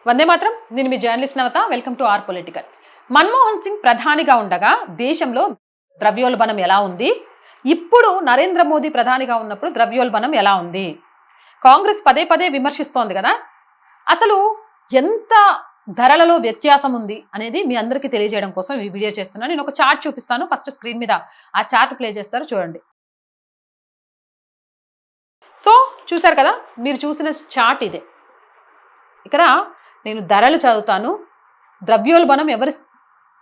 వందే మాత్రం. నేను మీ journalist Navata. Welcome to R political. Manmohan Singh ప్రధానిగా ఉండగా దేశంలో ద్రవ్యోల్బణం ఎలా ఉంది, ఇప్పుడు నరేంద్ర మోదీ ప్రధానిగా ఉన్నప్పుడు ద్రవ్యోల్బణం ఎలా ఉంది? కాంగ్రెస్ పదే పదే విమర్శిస్తోంది కదా, అసలు ఎంత ధరలలో వ్యత్యాసం ఉంది అనేది మీ అందరికీ తెలియజేయడం కోసం ఈ వీడియో చేస్తున్నాను. నేను ఒక చార్ట్ చూపిస్తాను. ఫస్ట్ స్క్రీన్ మీద ఆ చార్ట్ ప్లే చేస్తారు, చూడండి. సో చూసారు కదా, మీరు చూసిన చార్ట్ ఇదే. ఇక్కడ నేను ధరలు చదువుతాను. ద్రవ్యోల్బణం ఎవరి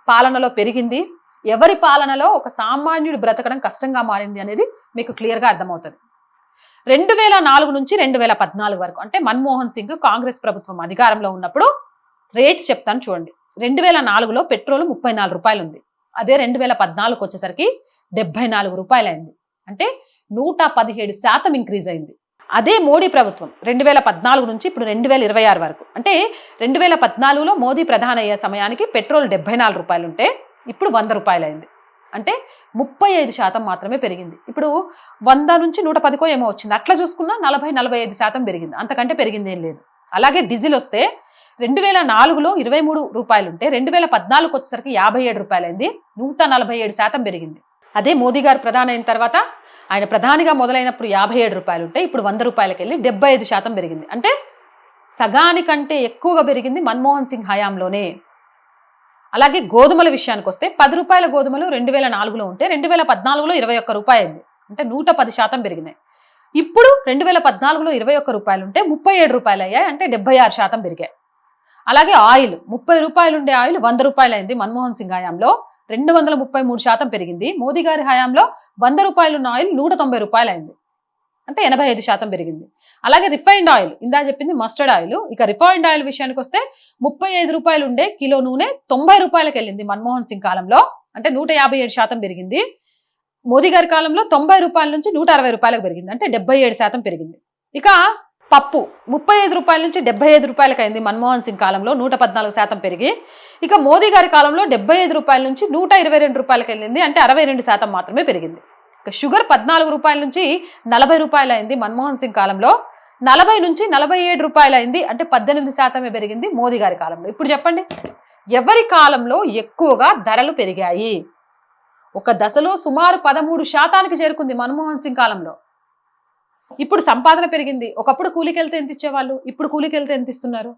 పాలనలో పెరిగింది, ఎవరి పాలనలో ఒక సామాన్యుడు బ్రతకడం కష్టంగా మారింది అనేది మీకు క్లియర్గా అర్థమవుతుంది. 2004 నుంచి 2014 వరకు, అంటే మన్మోహన్ సింగ్ కాంగ్రెస్ ప్రభుత్వం అధికారంలో ఉన్నప్పుడు రేట్స్ చెప్తాను చూడండి. 2004లో పెట్రోల్ 34 రూపాయలు ఉంది. అదే 2014కి వచ్చేసరికి 74 రూపాయలు అయింది. అంటే 117% ఇంక్రీజ్ అయింది. అదే మోడీ ప్రభుత్వం 2014 నుంచి ఇప్పుడు 2026 వరకు, అంటే 2014లో మోదీ ప్రధాని అయ్యే సమయానికి పెట్రోల్ 74 రూపాయలు ఉంటే ఇప్పుడు 100 రూపాయలు అయింది. అంటే 35% మాత్రమే పెరిగింది. ఇప్పుడు 100 నుంచి 110కో ఏమో వచ్చింది. అట్లా చూసుకున్నా 40-45% పెరిగింది. అంతకంటే పెరిగింది ఏం లేదు. అలాగే డీజిల్ వస్తే 2004లో 23 రూపాయలు ఉంటే 2014కి వచ్చేసరికి 57 రూపాయలు అయింది. 147% పెరిగింది. అదే మోదీ గారు ప్రధాని అయిన తర్వాత, ఆయన ప్రధానిగా మొదలైనప్పుడు 57 రూపాయలు ఉంటే ఇప్పుడు 100 రూపాయలకి వెళ్ళి 75% పెరిగింది. అంటే సగానికంటే ఎక్కువగా పెరిగింది మన్మోహన్ సింగ్ హయాంలోనే. అలాగే గోధుమల విషయానికి వస్తే 10 రూపాయల గోధుమలు 2004లో ఉంటే 2014లో 21 రూపాయలు అయింది. అంటే 110% పెరిగినాయి. ఇప్పుడు 2014లో 21 రూపాయలు ఉంటే 37 రూపాయలు అయ్యాయి. అంటే 76% పెరిగాయి. అలాగే ఆయిల్ 30 రూపాయలు ఉండే ఆయిల్ 100 రూపాయలు అయింది మన్మోహన్ సింగ్ హయాంలో. 233% పెరిగింది. మోదీ గారి హయాంలో 100 రూపాయలు ఉన్న ఆయిల్ 190 రూపాయలు అయింది. అంటే 85% పెరిగింది. అలాగే రిఫైన్డ్ ఆయిల్, ఇందా చెప్పింది మస్టర్డ్ ఆయిల్. ఇక రిఫైన్డ్ ఆయిల్ విషయానికి వస్తే 35 రూపాయలు ఉండే కిలో నూనె 90 రూపాయలకి వెళ్ళింది మన్మోహన్ సింగ్ కాలంలో. అంటే 157% పెరిగింది. మోదీ గారి కాలంలో 90 రూపాయల నుంచి 160 రూపాయలకు పెరిగింది. అంటే 77% పెరిగింది. ఇక పప్పు 35 రూపాయల నుంచి 75 రూపాయలకి అయింది మన్మోహన్ సింగ్ కాలంలో, 114% పెరిగి. ఇక మోదీ గారి కాలంలో 75 రూపాయల నుంచి 122 రూపాయలకి వెళ్ళింది. అంటే 62% మాత్రమే పెరిగింది. ఇక షుగర్ 14 రూపాయల నుంచి 40 రూపాయలు అయింది మన్మోహన్ సింగ్ కాలంలో. 40 నుంచి 47 రూపాయలు అయింది. అంటే 18% పెరిగింది మోదీ గారి కాలంలో. ఇప్పుడు చెప్పండి, ఎవరి కాలంలో ఎక్కువగా ధరలు పెరిగాయి? ఒక దశలో సుమారు 13% చేరుకుంది మన్మోహన్ సింగ్ కాలంలో. ఇప్పుడు సంపాదన పెరిగింది. ఒకప్పుడు కూలికి వెళ్తే ఎంత ఇచ్చేవాళ్ళు, ఇప్పుడు కూలికి వెళ్తే ఎంత ఇస్తున్నారు?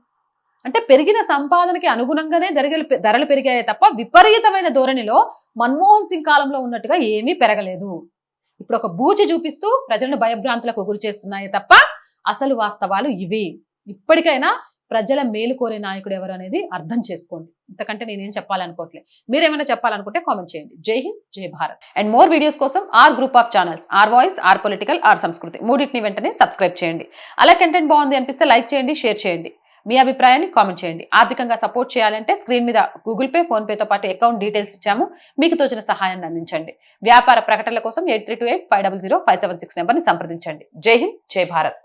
అంటే పెరిగిన సంపాదనకి అనుగుణంగానే ధరలు పెరిగాయే తప్ప విపరీతమైన ధోరణిలో మన్మోహన్ సింగ్ కాలంలో ఉన్నట్టుగా ఏమీ పెరగలేదు. ఇప్పుడు ఒక బూచి చూపిస్తూ ప్రజలను భయభ్రాంతులకు గురి చేస్తున్నాయే తప్ప అసలు వాస్తవాలు ఇవి. ఇప్పటికైనా ప్రజల మేలు కోరే నాయకుడు ఎవరు అనేది అర్థం చేసుకోండి. ఇంతకంటే నేనేం చెప్పాలనుకోవట్లేదు. మీరేమైనా చెప్పాలనుకుంటే కామెంట్ చేయండి. జై హింద్, జై భారత్. అండ్ మోర్ వీడియోస్ కోసం our group of channels, our voice, our political, our సంస్కృతి మూడింటిని వెంటనే సబ్స్క్రైబ్ చేయండి. అలా కంటెంట్ బాగుంది అనిపిస్తే లైక్ చేయండి, షేర్ చేయండి. మీ అభిప్రాయాన్ని కామెంట్ చేయండి. ఆర్థికంగా సపోర్ట్ చేయాలంటే స్క్రీన్ మీద గూగుల్ పే, ఫోన్ పేతో పాటు అకౌంట్ డీటెయిల్స్ ఇచ్చాము. మీకు తోచిన సహాయాన్ని అందించండి. వ్యాపార ప్రకటనల కోసం 8328500576 నెంబర్ని సంప్రదించండి. జై హింద్, జై భారత్.